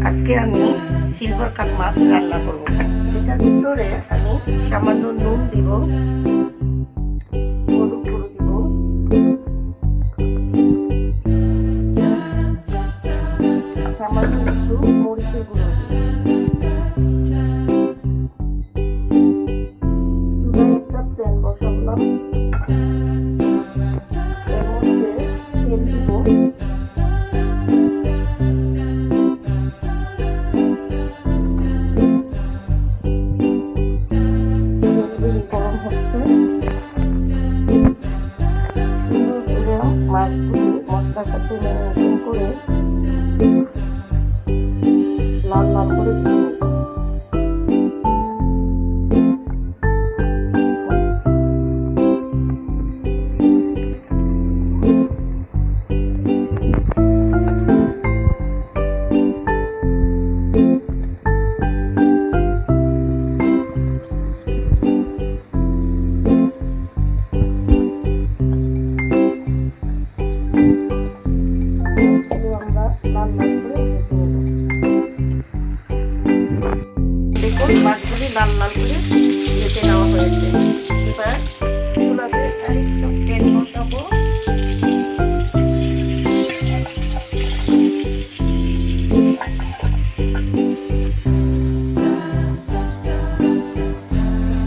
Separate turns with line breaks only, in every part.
আজকে আমি silver cup মাছ রান্না করব। এটার ভিতরে আমি সামান্য নুন দিব, হলুদ গুঁড়ো দিব, সামান্য একটু মরিচের গুঁড়ো দিব। চুলায় একটা প্যান বসালাম, এর মধ্যে তেল দিব, গরম হচ্ছে। সুন্দর করে মাছগুলি মশলার সাথে ম্যারিনেশন করে লাল লাল করে ভেজে নেব। দেখুন মাছগুলি লাল লাল করে ভেজে নেওয়া হয়েছে। এবার চুলাতে আরেকটু তেল বসাবো,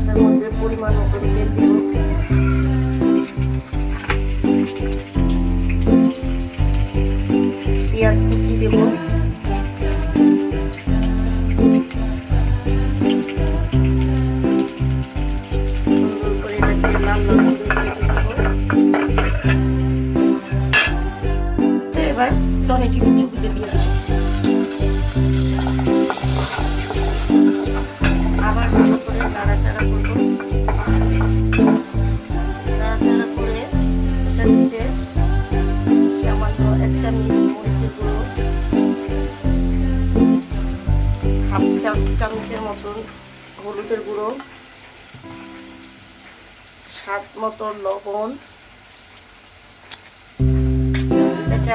তার মধ্যে পরিমাণ মতো তেল দিব, পেঁয়াজ কুচি দেবো, এবার টমেটো কুচি দিয়ে দিয়েছি। আবার ভালো করে নাড়াচাড়া করবো, নাড়াচাড়া করে এটার মধ্যে সামান্য 1 চামচ মরিচের গুঁড়ো, হাফ চামচের মতন হলুদের গুঁড়ো, স্বাদ মতো লবণ,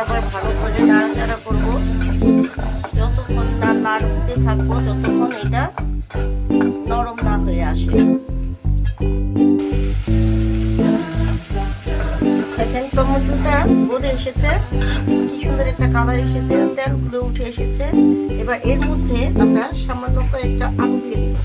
আবার ভালো করে নাড়াচাড়া করবো। যতক্ষণ না নাড়তে থাকবো ততক্ষণ এটা নরম না হয়ে আসে। দেখেন টমেটোটা গলে এসেছে, কি সুন্দর একটা কালার এসেছে, তেলগুলো উঠে এসেছে। এবার এর মধ্যে আমরা সামান্য কয়েকটা আলু দিয়ে দিব।